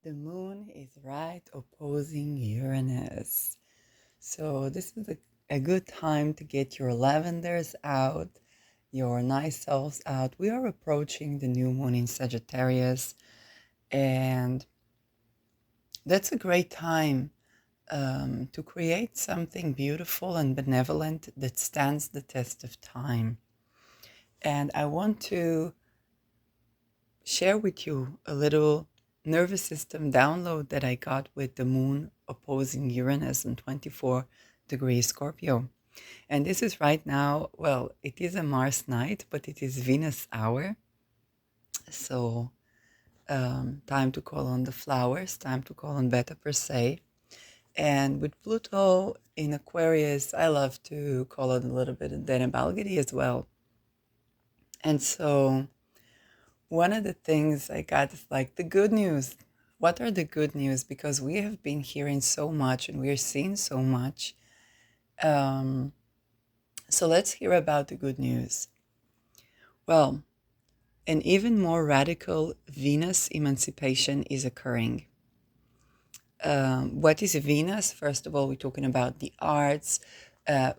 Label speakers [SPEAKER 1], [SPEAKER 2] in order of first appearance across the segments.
[SPEAKER 1] The moon is right opposing Uranus. So this is a good time to get your lavenders out, your nice selves out. We are approaching the new moon in Sagittarius, and that's a great time to create something beautiful and benevolent that stands the test of time. And I want to share with you a little nervous system download that I got with the moon opposing Uranus in 24 degrees Scorpio. And this is right now, well, it is a Mars night, but it is Venus hour. So, time to call on the flowers, time to call on Beta Persei. And with Pluto in Aquarius, I love to call on a little bit of Dana Balgadi as well. And so, one of the things I got is like the good news. What are the good news? Because we have been hearing so much and we're seeing so much. Um, so let's hear about the good news. Well, an even more radical Venus emancipation is occurring. What is Venus? First of all, we're talking about the arts,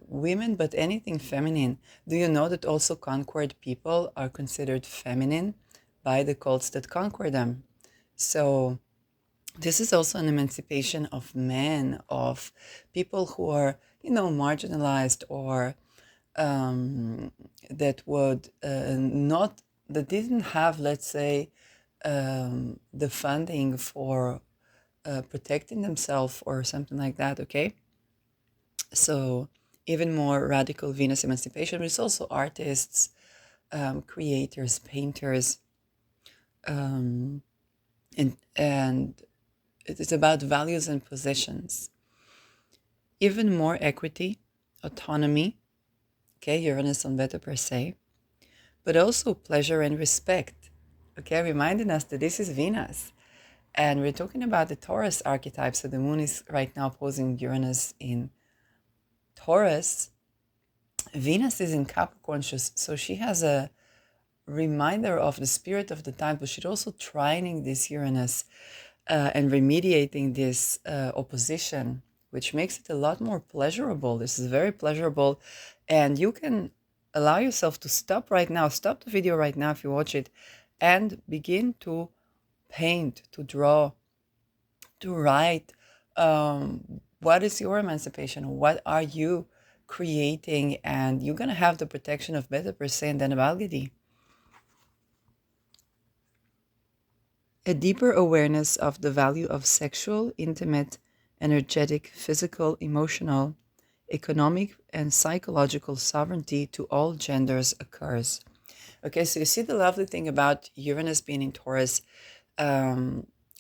[SPEAKER 1] women, but anything feminine. Do you know that also conquered people are considered feminine by the cults that conquer them? So this is also an emancipation of men, of people who are, marginalized or that would not, that didn't have, let's say, the funding for protecting themselves or something like that, okay? So even more radical Venus emancipation, but it's also artists, creators, painters, um, and it is about values and positions. Even more equity, autonomy, okay, Uranus on Beta Persei, but also pleasure and respect, okay, reminding us that this is Venus. And we're talking about the Taurus archetype. So the moon is right now opposing Uranus in Taurus. Venus is in Capricorn, so she has a reminder of the spirit of the time, but she's also trining this Uranus and remediating this opposition, which makes it a lot more pleasurable. This is very pleasurable, and you can allow yourself to stop right now, stop the video right now if you watch it, and begin to paint, to draw, to write. What is your emancipation? What are you creating? And you're going to have the protection of Beta Persei and Danabalgadi. A deeper awareness of the value of sexual, intimate, energetic, physical, emotional, economic, and psychological sovereignty to all genders occurs. Okay, so you see the lovely thing about Uranus being in Taurus.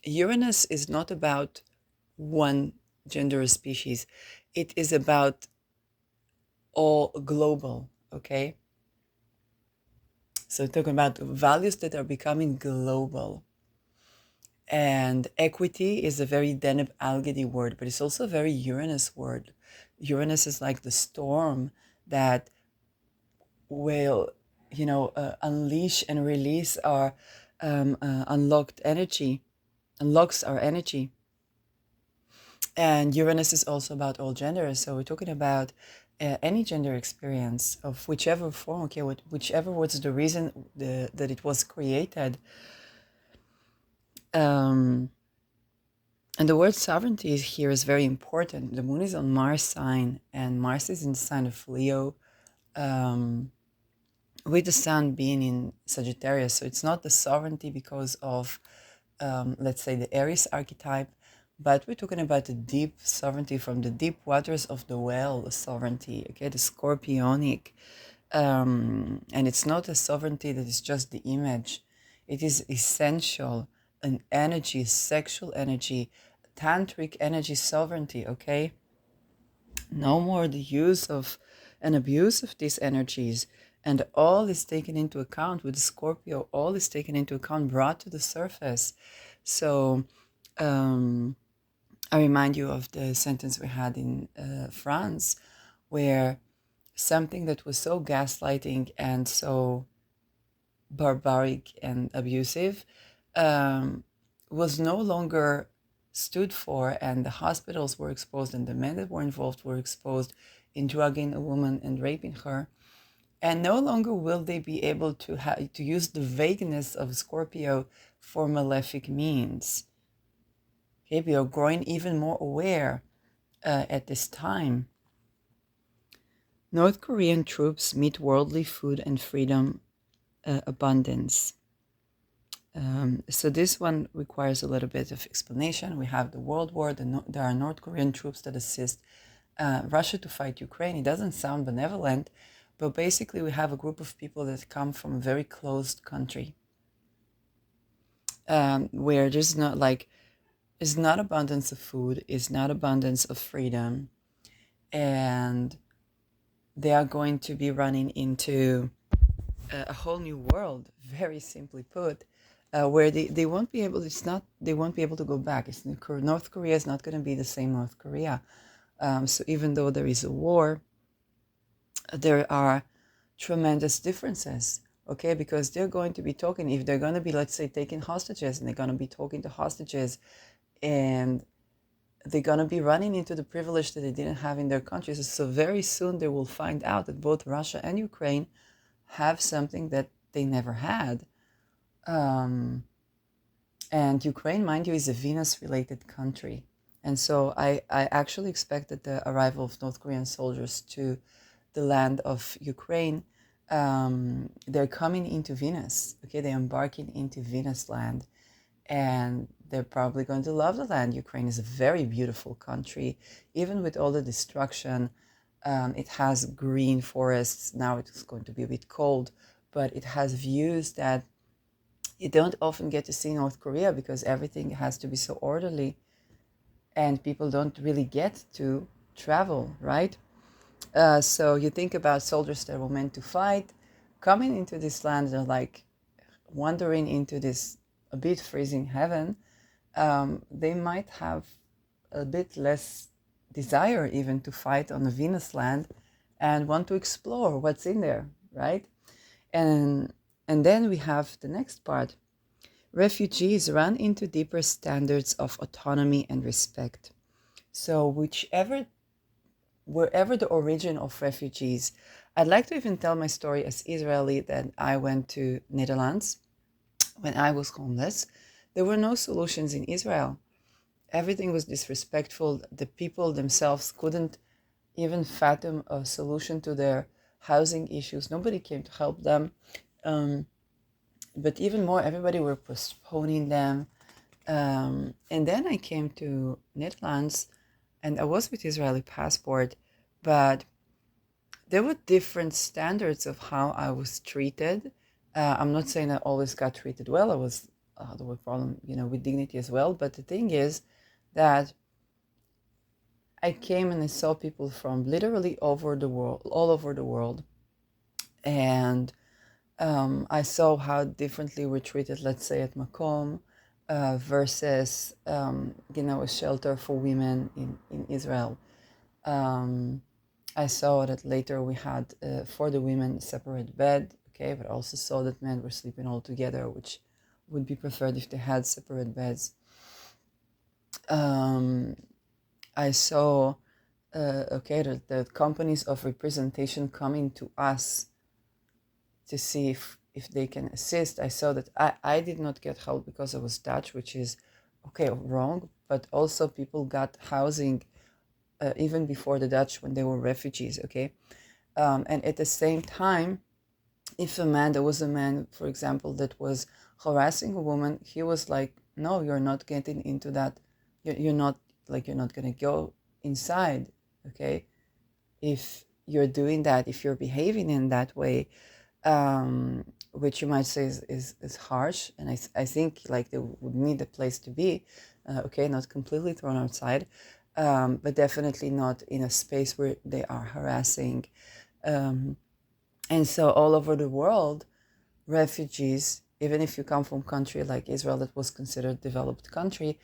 [SPEAKER 1] Uranus is not about one gender or species, it is about all global, okay? So talking about values that are becoming global. And equity is a very Deneb Algedy word, but it's also a very Uranus word. Uranus is like the storm that will, unleash and release our unlocks our energy. And Uranus is also about all genders. So we're talking about any gender experience of whichever form, okay, whichever was the reason that it was created. And the word sovereignty here is very important. The moon is on Mars sign, and Mars is in the sign of Leo, with the sun being in Sagittarius. So it's not the sovereignty because of, let's say, the Aries archetype, but we're talking about the deep sovereignty from the deep waters of the well, the sovereignty, okay, the scorpionic. And it's not a sovereignty that is just the image. It is essential, an energy, sexual energy, tantric energy sovereignty, okay? No more the use of and abuse of these energies. And all is taken into account with the Scorpio, all is taken into account, brought to the surface. So I remind you of the sentence we had in France, where something that was so gaslighting and so barbaric and abusive was no longer stood for, and the hospitals were exposed, and the men that were involved were exposed in drugging a woman and raping her. And no longer will they be able to use the vagueness of Scorpio for malefic means. Okay, we are growing even more aware at this time. North Korean troops meet worldly food and freedom abundance. So this one requires a little bit of explanation. We have the World War. There are North Korean troops that assist Russia to fight Ukraine. It doesn't sound benevolent, but basically we have a group of people that come from a very closed country, where there's not like, is not abundance of food, is not abundance of freedom, and they are going to be running into a whole new world, very simply put, where they won't be able. It's not they won't be able to go back. North Korea is not going to be the same North Korea. So even though there is a war, there are tremendous differences. Okay, because they're going to be talking. If they're going to be, let's say, taking hostages, and they're going to be talking to hostages, and they're going to be running into the privilege that they didn't have in their countries. So very soon they will find out that both Russia and Ukraine have something that they never had. And Ukraine, mind you, is a Venus-related country. And so I actually expected the arrival of North Korean soldiers to the land of Ukraine. They're coming into Venus, okay? They're embarking into Venus land. And they're probably going to love the land. Ukraine is a very beautiful country, even with all the destruction. It has green forests. Now it's going to be a bit cold, but it has views that you don't often get to see in North Korea, because everything has to be so orderly and people don't really get to travel, right? So you think about soldiers that were meant to fight coming into this land, they're like wandering into this a bit freezing heaven. They might have a bit less desire even to fight on the Venus land and want to explore what's in there, right? And then we have the next part. Refugees run into deeper standards of autonomy and respect. So wherever the origin of refugees, I'd like to even tell my story as Israeli that I went to Netherlands when I was homeless. There were no solutions in Israel. Everything was disrespectful. The people themselves couldn't even fathom a solution to their housing issues. Nobody came to help them. But even more, everybody were postponing them. And then I came to Netherlands, and I was with Israeli passport, but there were different standards of how I was treated. I'm not saying I always got treated well. There was problem, with dignity as well. But the thing is that I came and I saw people from literally over the world, all over the world, and I saw how differently we're treated, let's say at Makom, versus a shelter for women in Israel. I saw that later we had for the women a separate bed, okay, but also saw that men were sleeping all together, which would be preferred if they had separate beds. I saw, that the companies of representation coming to us to see if they can assist. I saw that I did not get help because I was Dutch, which is, okay, wrong, but also people got housing even before the Dutch when they were refugees, okay? And at the same time, if there was a man, for example, that was harassing a woman, he was like, no, you're not getting into that. You're not going to go inside, okay? If you're doing that, if you're behaving in that way, which you might say is harsh, and I think like they would need a place to be, okay, not completely thrown outside, but definitely not in a space where they are harassing. And so all over the world, refugees, even if you come from a country like Israel that was considered a developed country,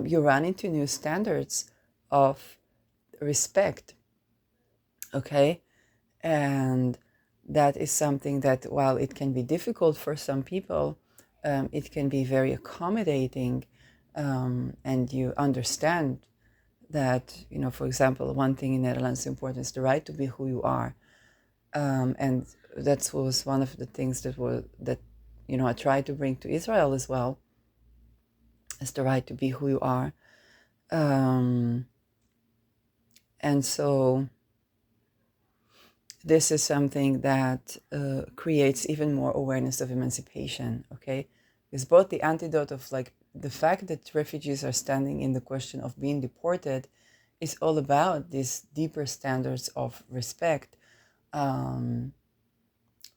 [SPEAKER 1] you run into new standards of respect, okay? And that is something that, while it can be difficult for some people, it can be very accommodating and you understand that, for example, one thing in Netherlands is important is the right to be who you are. And that was one of the things that I tried to bring to Israel as well, is the right to be who you are. And so this is something that creates even more awareness of emancipation, okay? Because both the antidote of like the fact that refugees are standing in the question of being deported is all about these deeper standards of respect,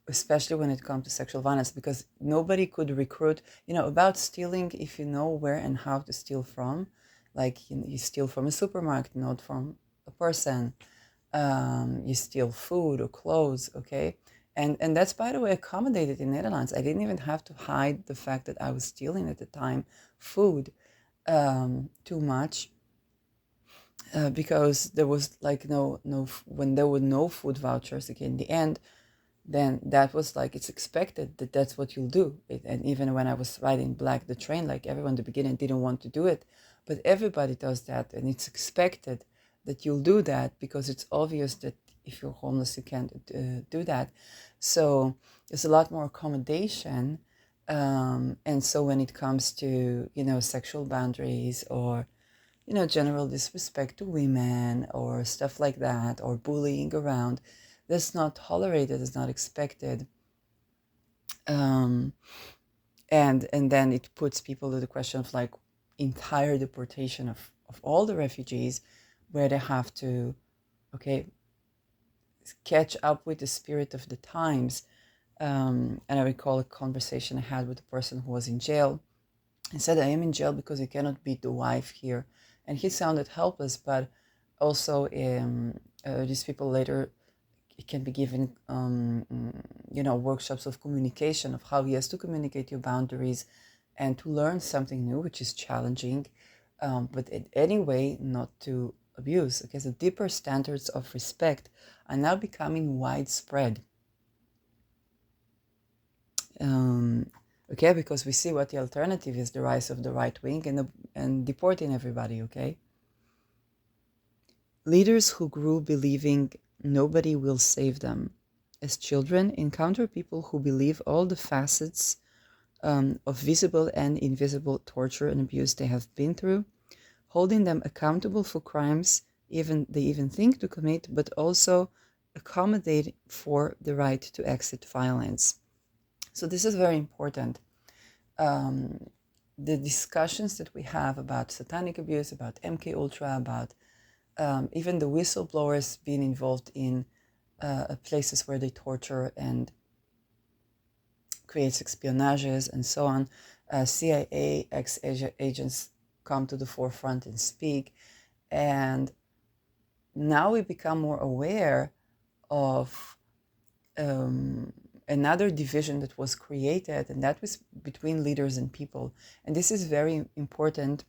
[SPEAKER 1] especially when it comes to sexual violence, because nobody could recruit, about stealing, if you know where and how to steal from, like you steal from a supermarket, not from a person. You steal food or clothes, okay? And that's, by the way, accommodated in Netherlands. I didn't even have to hide the fact that I was stealing at the time food too much, because there was like when there were no food vouchers, okay, in the end, then that was like, it's expected that that's what you'll do. And even when I was riding Black the train, like everyone in the beginning didn't want to do it, but everybody does that, and it's expected that you'll do that because it's obvious that if you're homeless, you can't do that. So there's a lot more accommodation. And so when it comes to, sexual boundaries or, general disrespect to women or stuff like that, or bullying around, that's not tolerated, it's not expected. And then it puts people to the question of like entire deportation of all the refugees, where they have to, okay, catch up with the spirit of the times. And I recall a conversation I had with a person who was in jail. He said, I am in jail because you cannot beat the wife here. And he sounded helpless, but also these people later, it can be given, workshops of communication, of how he has to communicate your boundaries and to learn something new, which is challenging, but anyway, not to abuse. Okay, so deeper standards of respect are now becoming widespread. Okay, because we see what the alternative is, the rise of the right wing and deporting everybody, okay? Leaders who grew believing nobody will save them as children encounter people who believe all the facets of visible and invisible torture and abuse they have been through, holding them accountable for crimes they even think to commit, but also accommodate for the right to exit violence. So this is very important. The discussions that we have about satanic abuse, about MK Ultra, about even the whistleblowers being involved in places where they torture and create espionages and so on. CIA ex-agents come to the forefront and speak. And now we become more aware of another division that was created, and that was between leaders and people. And this is very important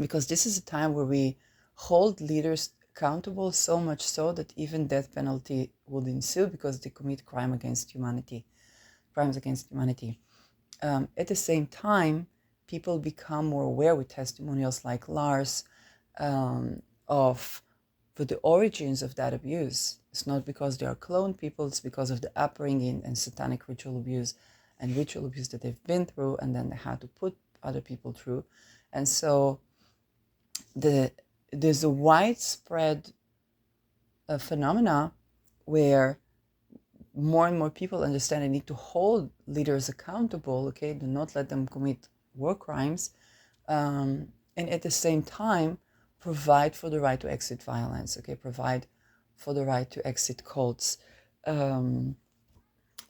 [SPEAKER 1] because this is a time where we hold leaders accountable, so much so that even death penalty would ensue because they commit crimes against humanity. At the same time, people become more aware with testimonials like Lars of the origins of that abuse. It's not because they are clone people, it's because of the upbringing and satanic ritual abuse that they've been through, and then they had to put other people through. And so there's a widespread phenomena where more and more people understand they need to hold leaders accountable, okay, do not let them commit war crimes, and at the same time provide for the right to exit violence, okay, provide for the right to exit cults.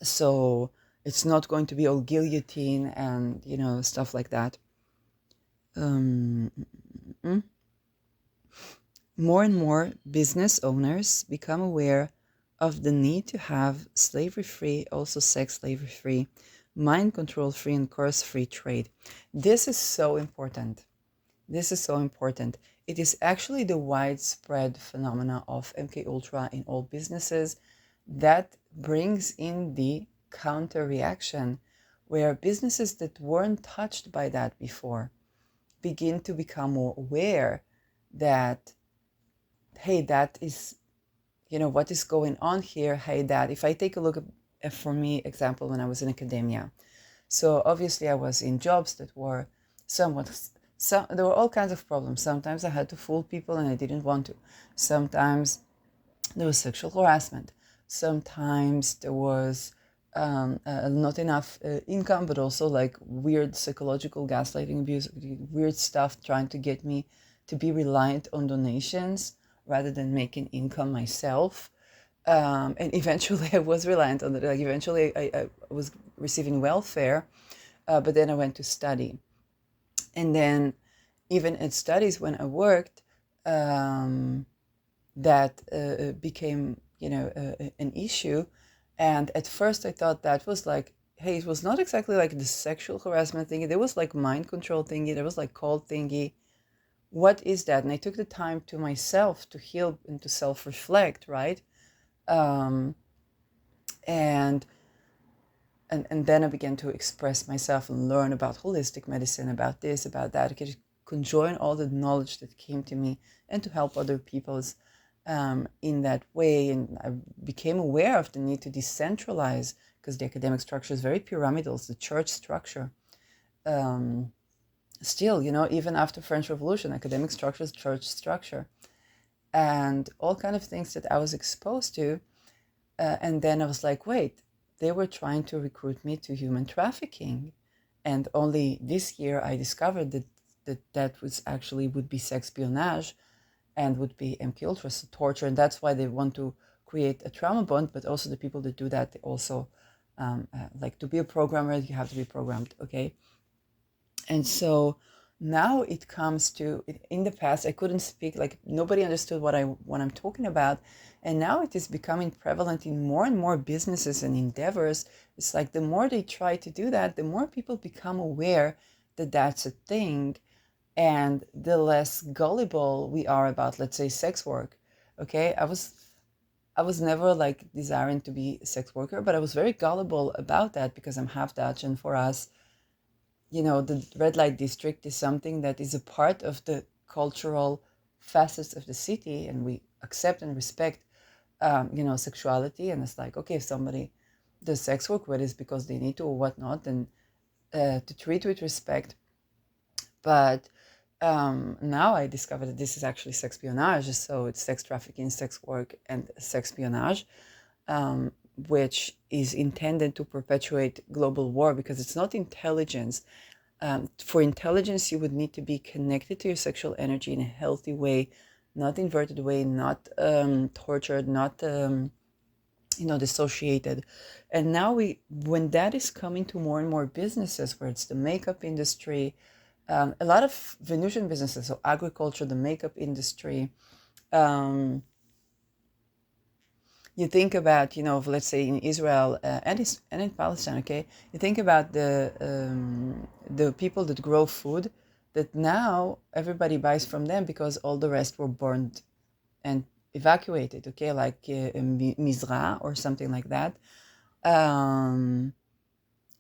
[SPEAKER 1] So it's not going to be all guillotine and, stuff like that. More and more business owners become aware of the need to have slavery-free, also sex slavery-free, mind control-free, and coerce-free trade. This is so important. This is so important. It is actually the widespread phenomena of MK Ultra in all businesses that brings in the counter reaction, where businesses that weren't touched by that before, begin to become more aware that, hey, that is, what is going on here. Hey, that if I take a look at, for me, example, when I was in academia. So obviously I was in jobs that were somewhat, there were all kinds of problems. Sometimes I had to fool people and I didn't want to. Sometimes there was sexual harassment. Sometimes there was not enough income, but also like weird psychological gaslighting, abuse, weird stuff trying to get me to be reliant on donations rather than making income myself. And eventually I was reliant on it. Like eventually I was receiving welfare, but then I went to study. And then even at studies when I worked, that became, an issue. And at first I thought that was like, hey, it was not exactly like the sexual harassment thingy. There was like mind control thingy. There was like cold thingy. What is that? And I took the time to myself to heal and to self-reflect, right? Um, and and then I began to express myself and learn about holistic medicine, about this, about that. I could conjoin all the knowledge that came to me and to help other people's in that way. And I became aware of the need to decentralize, because the academic structure is very pyramidal. It's the church structure. Still, even after French Revolution, academic structure is church structure. And all kind of things that I was exposed to. And then I was like, wait, they were trying to recruit me to human trafficking. And only this year I discovered that was actually would be sexpionage and would be MK Ultra, so torture. And that's why they want to create a trauma bond. But also the people that do that, they also like to be a programmer, you have to be programmed, okay? And so now it comes to, in the past I couldn't speak, like nobody understood what I'm talking about, and now it is becoming prevalent in more and more businesses and endeavors. It's like the more they try to do that, the more people become aware that that's a thing, and the less gullible we are about, let's say, sex work. Okay, I was never like desiring to be a sex worker, but I was very gullible about that because I'm half Dutch, and for us, the red light district is something that is a part of the cultural facets of the city, and we accept and respect, sexuality. And it's like, okay, if somebody does sex work, whether it's because they need to or whatnot, and to treat with respect. But now I discovered that this is actually sexpionage. So it's sex trafficking, sex work, and sexpionage, which is intended to perpetuate global war, because it's not intelligence. For intelligence, you would need to be connected to your sexual energy in a healthy way, not inverted way, not tortured, not dissociated. And now when that is coming to more and more businesses, where it's the makeup industry, a lot of Venusian businesses, so agriculture, the makeup industry. You think about, let's say in Israel and in Palestine, okay? You think about the people that grow food, that now everybody buys from them because all the rest were burned and evacuated, okay? Like Mizra or something like that. I'm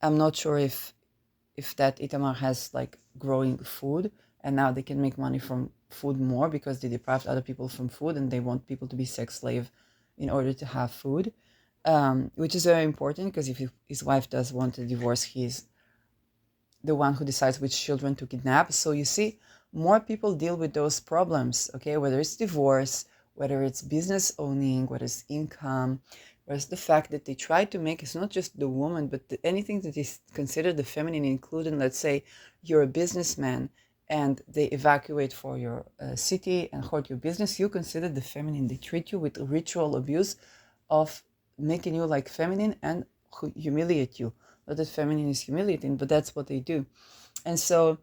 [SPEAKER 1] not sure if that Itamar has like growing food, and now they can make money from food more because they deprived other people from food, and they want people to be sex slave in order to have food, which is very important, because if his wife does want a divorce, he's the one who decides which children to kidnap. So you see, more people deal with those problems, okay? Whether it's divorce, whether it's business owning, whether it's income, whereas the fact that they try to make, it's not just the woman, but anything that is considered the feminine, including, let's say, you're a businessman and they evacuate for your city and hurt your business, you consider the feminine. They treat you with ritual abuse of making you like feminine and humiliate you. Not that feminine is humiliating, but that's what they do. And so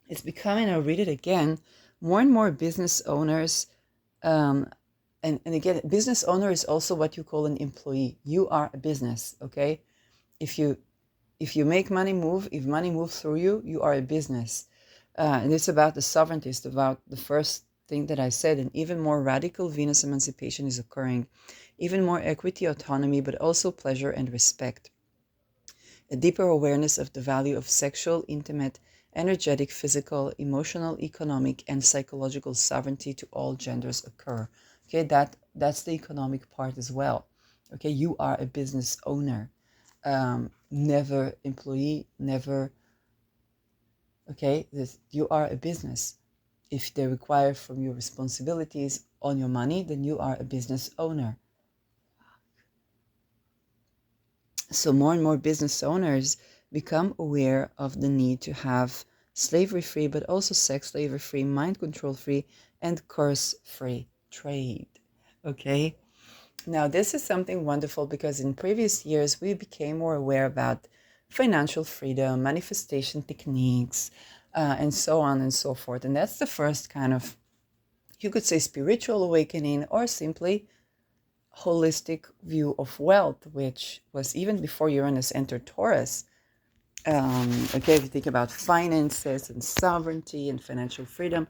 [SPEAKER 1] it's becoming, I'll read it again, more and more business owners, and again, business owner is also what you call an employee. You are a business, okay? If you make money move, if money moves through you, you are a business. And it's about the sovereignty. It's about the first thing that I said. And even more radical Venus emancipation is occurring. Even more equity, autonomy, but also pleasure and respect. A deeper awareness of the value of sexual, intimate, energetic, physical, emotional, economic, and psychological sovereignty to all genders occur. Okay, that's the economic part as well. Okay, you are a business owner, never employee, never. Okay, you are a business. If they require from you responsibilities on your money, then you are a business owner. So more and more business owners become aware of the need to have slavery-free, but also sex slavery-free, mind control-free, and curse-free trade. Okay? Now, this is something wonderful because in previous years, we became more aware about financial freedom, manifestation techniques, and so on and so forth. And that's the first kind of, you could say, spiritual awakening, or simply holistic view of wealth, which was even before Uranus entered Taurus. Okay, if you think about finances and sovereignty and financial freedom,